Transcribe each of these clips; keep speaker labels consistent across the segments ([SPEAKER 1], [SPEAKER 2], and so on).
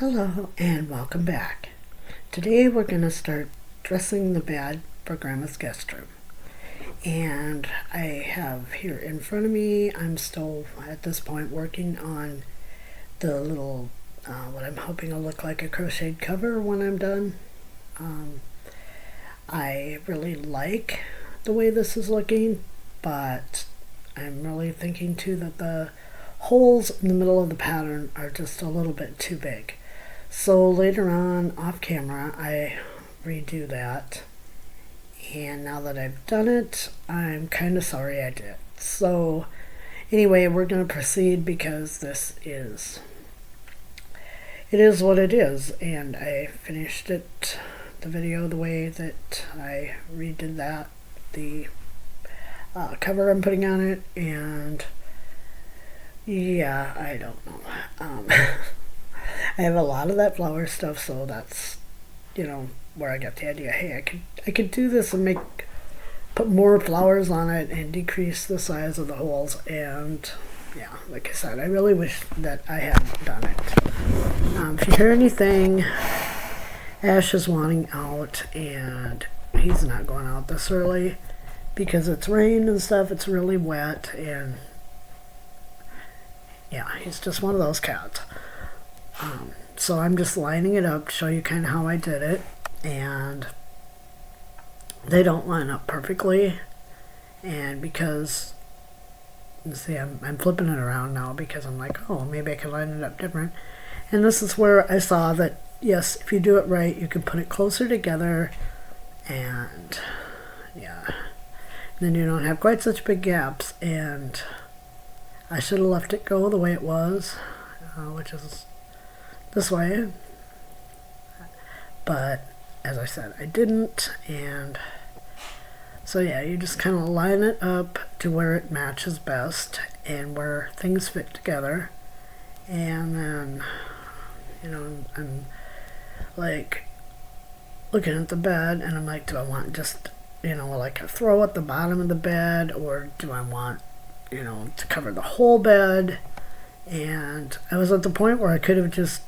[SPEAKER 1] Hello and welcome back. Today we're going to start dressing the bed for Grandma's guest room. And I have here in front of me, I'm still at this point working on the little, what I'm hoping will look like a crocheted cover when I'm done. I really like the way this is looking, but I'm really thinking too that the holes in the middle of the pattern are just a little bit too big. So later on, off camera, I redo that. And now that I've done it, I'm kind of sorry I did. So anyway, we're going to proceed because it is what it is. And I finished the video the way that I redid that, the cover I'm putting on it. And yeah, I don't know. I have a lot of that flower stuff, so that's, where I got the idea. Hey, I could do this and put more flowers on it and decrease the size of the holes. And yeah, like I said, I really wish that I hadn't done it. If you hear anything, Ash is wanting out, and he's not going out this early because it's rain and stuff. It's really wet, and yeah, he's just one of those cats. So I'm just lining it up to show you kind of how I did it, and they don't line up perfectly, and because, see, I'm flipping it around now because I'm like, oh, maybe I can line it up different. And this is where I saw that, yes, if you do it right, you can put it closer together, and yeah, then you don't have quite such big gaps. And I should have left it go the way it was, which is this way, but as I said, I didn't. And so yeah, you just kind of line it up to where it matches best and where things fit together. And then, I'm like looking at the bed, and I'm like, do I want just, like a throw at the bottom of the bed, or do I want, to cover the whole bed? And I was at the point where I could have just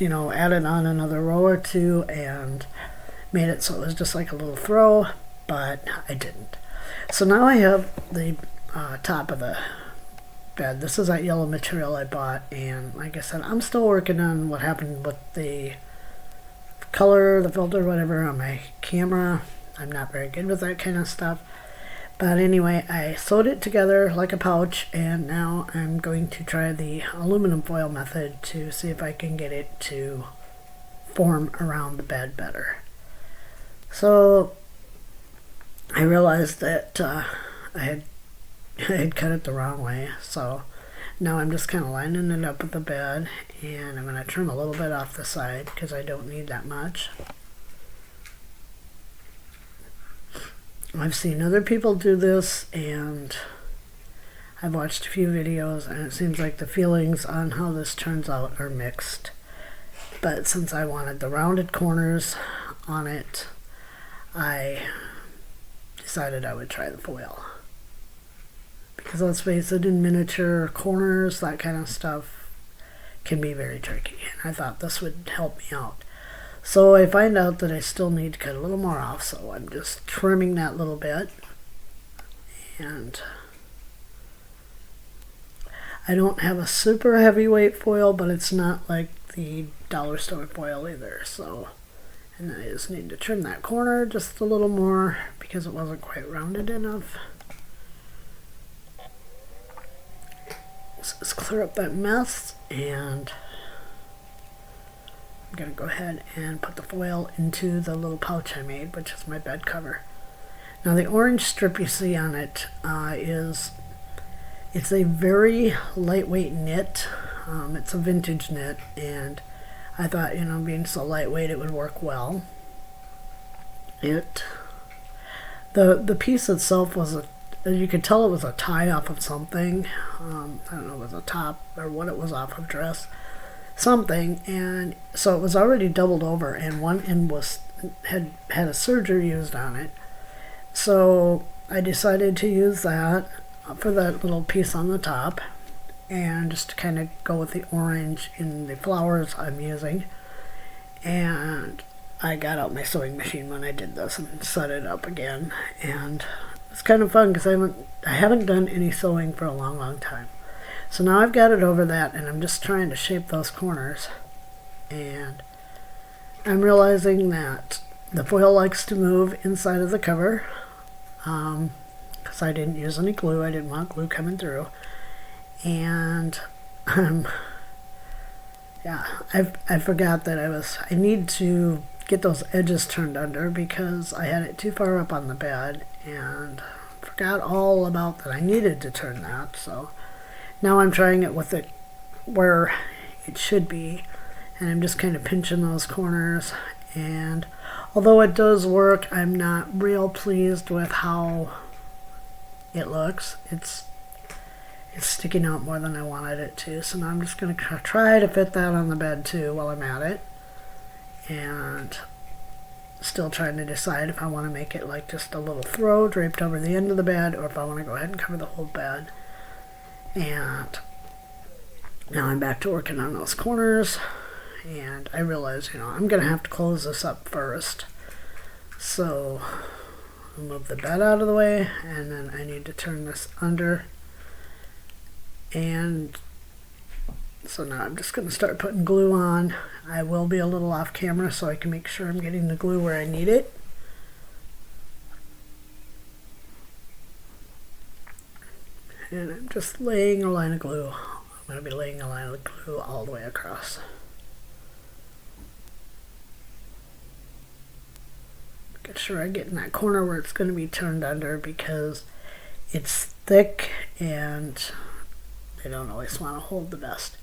[SPEAKER 1] added on another row or two and made it so it was just like a little throw, but I didn't. So now I have the top of the bed. This is that yellow material I bought, and like I said, I'm still working on what happened with the color, the filter, whatever on my camera. I'm not very good with that kind of stuff. But anyway, I sewed it together like a pouch, and now I'm going to try the aluminum foil method to see if I can get it to form around the bed better. So I realized that I had cut it the wrong way, so now I'm just kind of lining it up with the bed, and I'm going to trim a little bit off the side because I don't need that much. I've seen other people do this, and I've watched a few videos, and it seems like the feelings on how this turns out are mixed. But since I wanted the rounded corners on it, I decided I would try the foil. Because let's face it, in miniature, corners, that kind of stuff can be very tricky, and I thought this would help me out. So I find out that I still need to cut a little more off, so I'm just trimming that little bit. And I don't have a super heavyweight foil, but it's not like the dollar store foil either. So, and I just need to trim that corner just a little more because it wasn't quite rounded enough. So let's clear up that mess, and I'm going to go ahead and put the foil into the little pouch I made, which is my bed cover. Now the orange strip you see on it it's a very lightweight knit. It's a vintage knit, and I thought, being so lightweight it would work well. The piece itself was you could tell it was a tie off of something. I don't know if it was a top or what it was off of dress. Something, and so it was already doubled over, and one end had a serger used on it. So I decided to use that for that little piece on the top, and just to kind of go with the orange in the flowers I'm using. And I got out my sewing machine when I did this and set it up again, and it's kind of fun because I haven't done any sewing for a long time. So now I've got it over that, and I'm just trying to shape those corners, and I'm realizing that the foil likes to move inside of the cover, because I didn't use any glue. I didn't want glue coming through, and yeah, I forgot that I need to get those edges turned under because I had it too far up on the bed and forgot all about that I needed to turn that. So now I'm trying it with it where it should be, and I'm just kind of pinching those corners, and although it does work, I'm not real pleased with how it looks. It's sticking out more than I wanted it to, so now I'm just going to try to fit that on the bed too while I'm at it, and still trying to decide if I want to make it like just a little throw draped over the end of the bed, or if I want to go ahead and cover the whole bed. And now I'm back to working on those corners, and I realize, I'm going to have to close this up first. So I'll move the bed out of the way, and then I need to turn this under. And so now I'm just going to start putting glue on. I will be a little off camera so I can make sure I'm getting the glue where I need it. And I'm just laying a line of glue. I'm going to be laying a line of glue all the way across. Get sure I get in that corner where it's going to be turned under because it's thick and they don't always want to hold the best.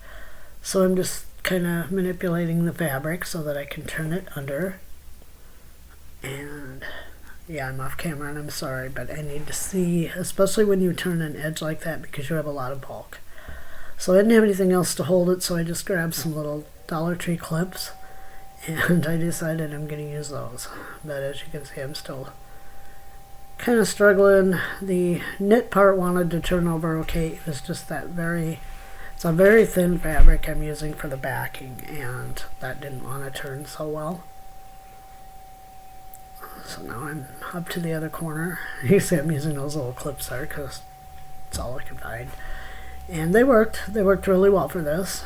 [SPEAKER 1] So I'm just kind of manipulating the fabric so that I can turn it under. And yeah, I'm off camera and I'm sorry, but I need to see, especially when you turn an edge like that, because you have a lot of bulk. So I didn't have anything else to hold it, so I just grabbed some little Dollar Tree clips, and I decided I'm going to use those. But as you can see, I'm still kind of struggling. The knit part wanted to turn over okay. It was just it's a very thin fabric I'm using for the backing, and that didn't want to turn so well. So now I'm up to the other corner. You see I'm using those little clips there because it's all I could find. And they worked. They worked really well for this.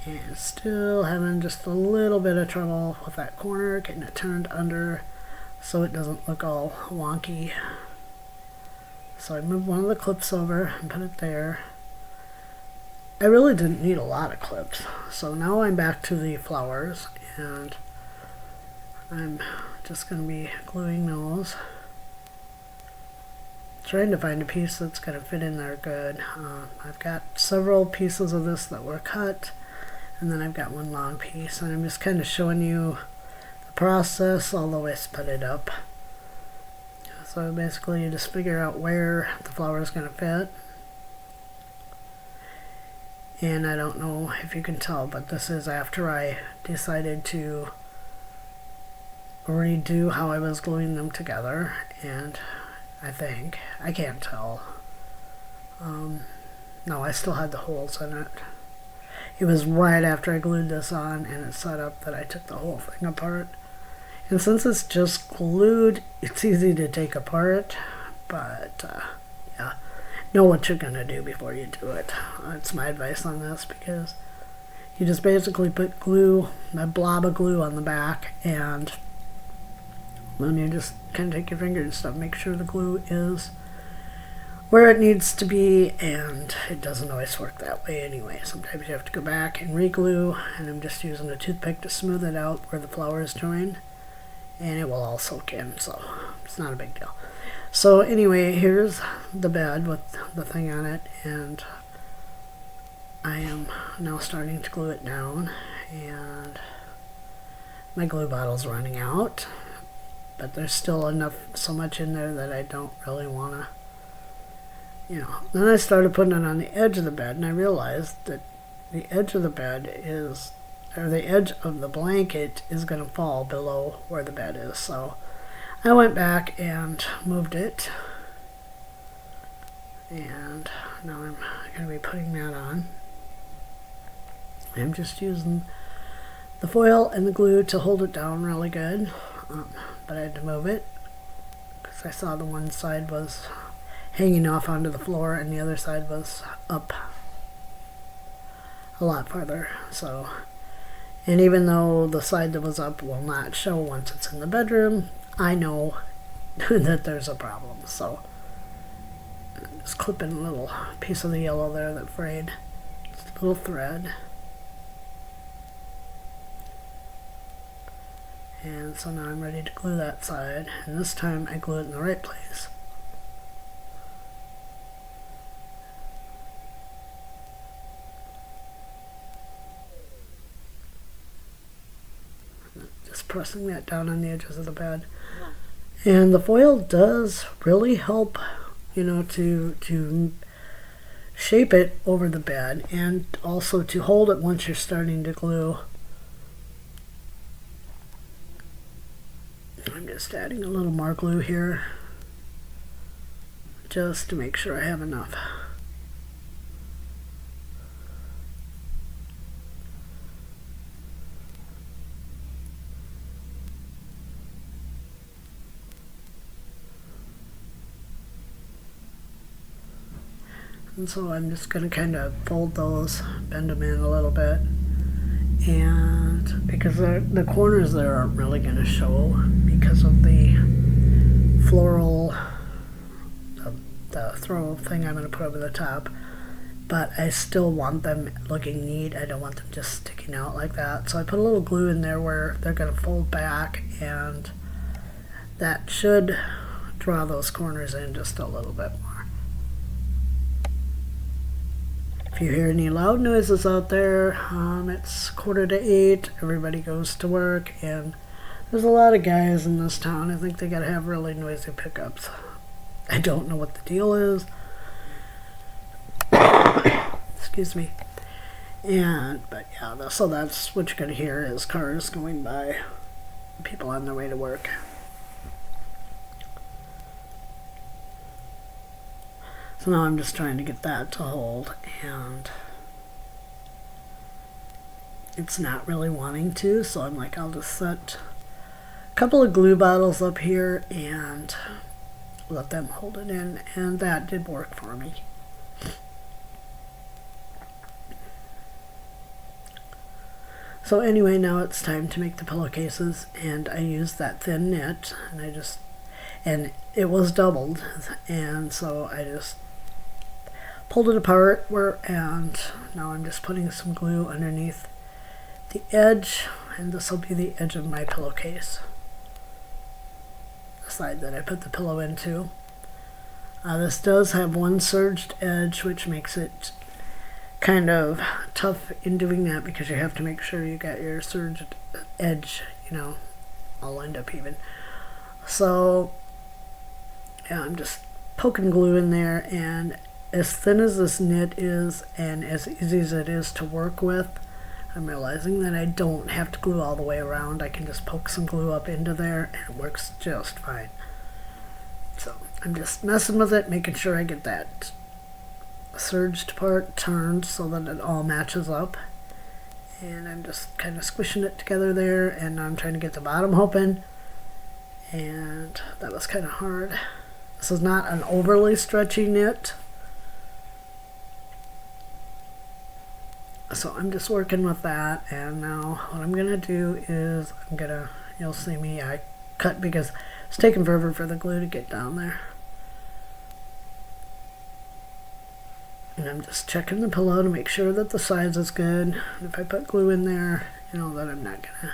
[SPEAKER 1] And still having just a little bit of trouble with that corner, getting it turned under so it doesn't look all wonky. So I moved one of the clips over and put it there. I really didn't need a lot of clips. So now I'm back to the flowers, and I'm just going to be gluing those. Trying to find a piece that's going to fit in there good. I've got several pieces of this that were cut, and then I've got one long piece, and I'm just kind of showing you the process, although I split it up. So basically you just figure out where the flower is going to fit. And I don't know if you can tell, but this is after I decided to redo how I was gluing them together, and I can't tell. No, I still had the holes in it. It was right after I glued this on and it set up that I took the whole thing apart. And since it's just glued, it's easy to take apart, but yeah, know what you're going to do before you do it. That's my advice on this, because you just basically put glue, a blob of glue on the back, and then you just kind of take your finger and stuff, make sure the glue is where it needs to be, and it doesn't always work that way anyway. Sometimes you have to go back and re-glue, and I'm just using a toothpick to smooth it out where the flowers join, and it will all soak in, so it's not a big deal. So anyway, here's the bed with the thing on it, and I am now starting to glue it down, and my glue bottle's running out, but there's still so much in there that I don't really want to, Then I started putting it on the edge of the bed, and I realized that the edge of the bed the edge of the blanket is going to fall below where the bed is. So I went back and moved it, and now I'm going to be putting that on. I'm just using the foil and the glue to hold it down really good, but I had to move it because I saw the one side was hanging off onto the floor and the other side was up a lot farther. So, and even though the side that was up will not show once it's in the bedroom, I know that there's a problem. So just clipping a little piece of the yellow there that frayed, just a little thread. And so now I'm ready to glue that side, and this time I glue it in the right place. Just pressing that down on the edges of the bed. And the foil does really help, you know, to shape it over the bed and also to hold it once you're starting to glue. I'm just adding a little more glue here just to make sure I have enough. And so I'm just going to kind of fold those, bend them in a little bit. And because the corners there aren't really going to show because of the floral, the throw thing I'm going to put over the top. But I still want them looking neat. I don't want them just sticking out like that. So I put a little glue in there where they're going to fold back, and that should draw those corners in just a little bit more. If you hear any loud noises out there, it's 7:45. Everybody goes to work, and there's a lot of guys in this town. I think they gotta have really noisy pickups. I don't know what the deal is. Excuse me. But yeah, so that's what you're gonna hear is cars going by, people on their way to work. So now I'm just trying to get that to hold, and it's not really wanting to, so I'm like, I'll just set a couple of glue bottles up here and let them hold it in, and that did work for me. So anyway, now it's time to make the pillowcases, and I used that thin knit, and it was doubled, and so I just pulled it apart, and now I'm just putting some glue underneath the edge, and this will be the edge of my pillowcase, the side that I put the pillow into. This does have one serged edge, which makes it kind of tough in doing that because you have to make sure you got your serged edge, you know, all lined up even. So yeah, I'm just poking glue in there, and as thin as this knit is and as easy as it is to work with, I'm realizing that I don't have to glue all the way around. I can just poke some glue up into there and it works just fine. So I'm just messing with it, making sure I get that serged part turned so that it all matches up. And I'm just kind of squishing it together there, and I'm trying to get the bottom open, and that was kind of hard. This is not an overly stretchy knit, so I'm just working with that. And now what I'm gonna do is you'll see me, I cut because it's taking forever for the glue to get down there. And I'm just checking the pillow to make sure that the size is good. And if I put glue in there, you know that I'm not gonna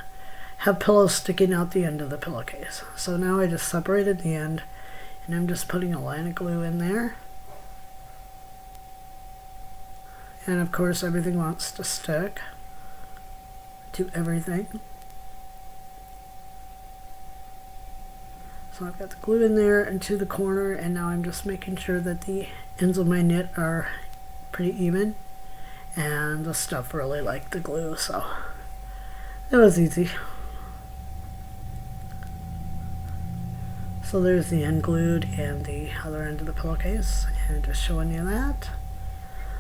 [SPEAKER 1] have pillows sticking out the end of the pillowcase. So now I just separated the end, and I'm just putting a line of glue in there. And of course everything wants to stick to everything. So I've got the glue in there and to the corner, and now I'm just making sure that the ends of my knit are pretty even, and the stuff really liked the glue, so it was easy. So there's the end glued and the other end of the pillowcase, and just showing you that.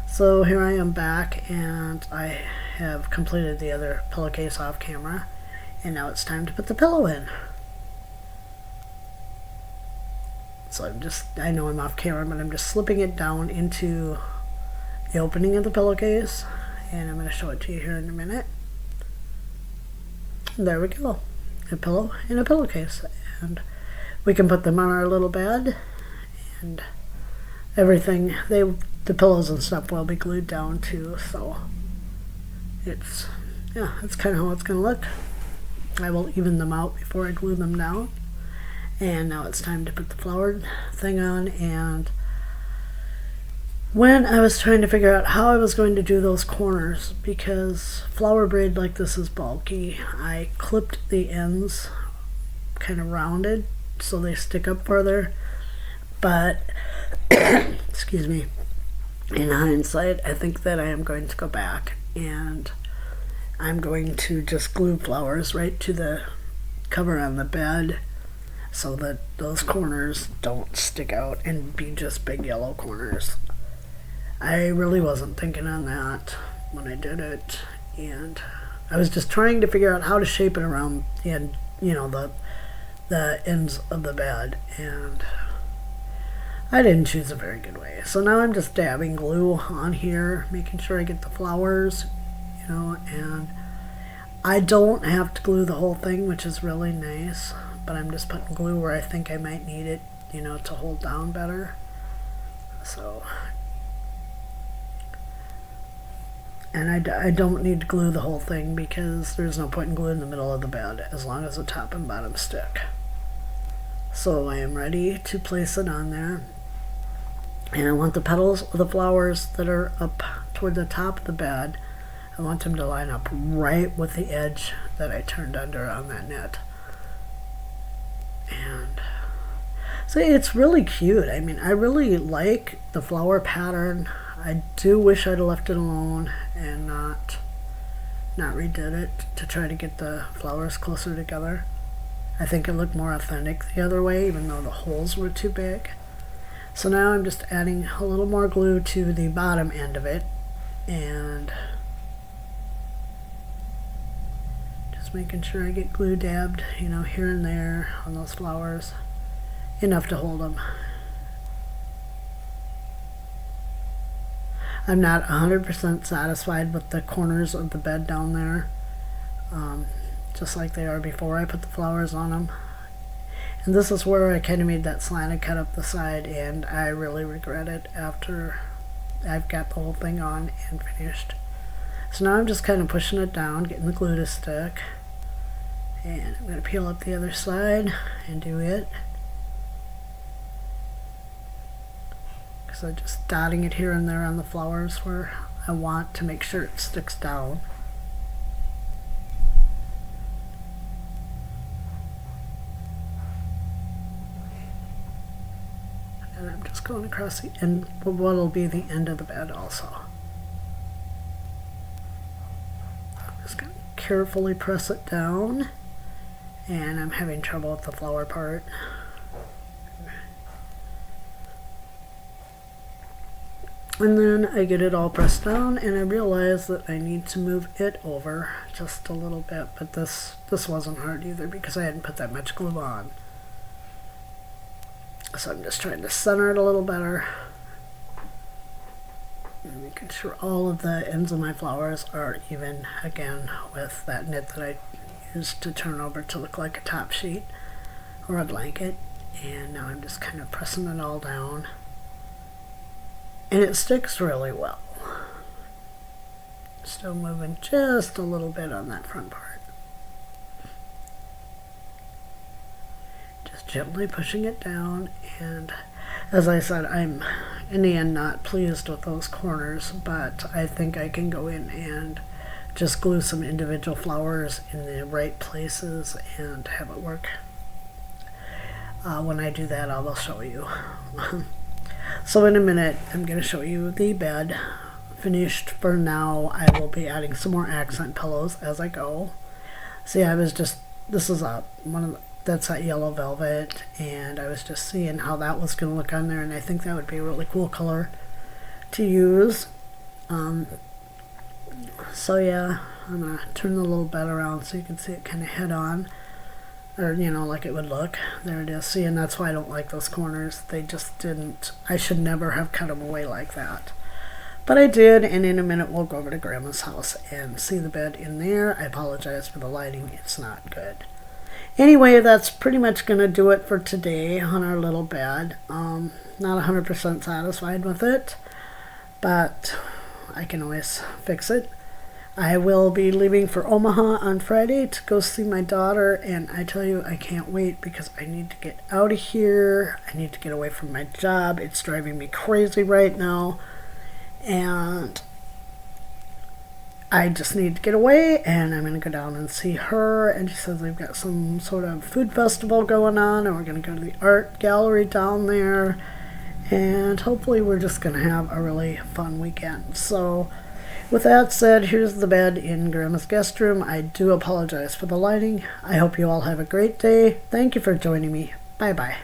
[SPEAKER 1] So here I am back, and I have completed the other pillowcase off camera, and now it's time to put the pillow in. So I know I'm off camera, but I'm just slipping it down into the opening of the pillowcase, and I'm going to show it to you here in a minute. And there we go, a pillow in a pillowcase, and we can put them on our little bed, and everything, the pillows and stuff will be glued down too, so it's kind of how it's going to look. I will even them out before I glue them down. And now it's time to put the flowered thing on. And when I was trying to figure out how I was going to do those corners, because flower braid like this is bulky, I clipped the ends kind of rounded so they stick up further. But excuse me, in hindsight, I think that I am going to go back and I'm going to just glue flowers right to the cover on the bed so that those corners don't stick out and be just big yellow corners. I really wasn't thinking on that when I did it, and I was just trying to figure out how to shape it around the end, the ends of the bed, and I didn't choose a very good way. So now I'm just dabbing glue on here, making sure I get the flowers, and I don't have to glue the whole thing, which is really nice, but I'm just putting glue where I think I might need it, to hold down better. So, and I don't need to glue the whole thing because there's no point in gluing the middle of the bed as long as the top and bottom stick. So I am ready to place it on there. And I want the petals of the flowers that are up toward the top of the bed, I want them to line up right with the edge that I turned under on that net. And so it's really cute. I mean, I really like the flower pattern. I do wish I'd left it alone and not redid it to try to get the flowers closer together. I think it looked more authentic the other way, even though the holes were too big. So now I'm just adding a little more glue to the bottom end of it, and just making sure I get glue dabbed, here and there on those flowers, enough to hold them. I'm not 100% satisfied with the corners of the bed down there, just like they are before I put the flowers on them. And this is where I kind of made that slanted cut up the side, and I really regret it after I've got the whole thing on and finished. So now I'm just kind of pushing it down, getting the glue to stick. And I'm going to peel up the other side and do it. Because I'm just dotting it here and there on the flowers where I want to make sure it sticks down. And I'm just going across the end, what'll be the end of the bed also. I'm just going to carefully press it down, and I'm having trouble with the flower part. And then I get it all pressed down, and I realize that I need to move it over just a little bit, but this wasn't hard either because I hadn't put that much glue on. So I'm just trying to center it a little better, and making sure all of the ends of my flowers are even again with that knit that I used to turn over to look like a top sheet or a blanket. And now I'm just kind of pressing it all down, and it sticks really well. Still moving just a little bit on that front part. Just gently pushing it down, and as I said, I'm in the end not pleased with those corners, but I think I can go in and just glue some individual flowers in the right places and have it work. When I do that, I will show you. So in a minute, I'm going to show you the bed finished. For now, I will be adding some more accent pillows as I go. See, this is that's that yellow velvet, and I was just seeing how that was going to look on there, and I think that would be a really cool color to use. So yeah, I'm going to turn the little bed around so you can see it kind of head on. Or, like it would look. There it is. See, and that's why I don't like those corners. They just didn't, I should never have cut them away like that. But I did, and in a minute we'll go over to Grandma's house and see the bed in there. I apologize for the lighting. It's not good. Anyway, that's pretty much going to do it for today on our little bed. Not 100% satisfied with it, but I can always fix it. I will be leaving for Omaha on Friday to go see my daughter, and I tell you, I can't wait because I need to get out of here. I need to get away from my job. It's driving me crazy right now, and I just need to get away, and I'm going to go down and see her, and she says they've got some sort of food festival going on, and we're going to go to the art gallery down there, and hopefully we're just going to have a really fun weekend. So with that said, here's the bed in Grandma's guest room. I do apologize for the lighting. I hope you all have a great day. Thank you for joining me. Bye-bye.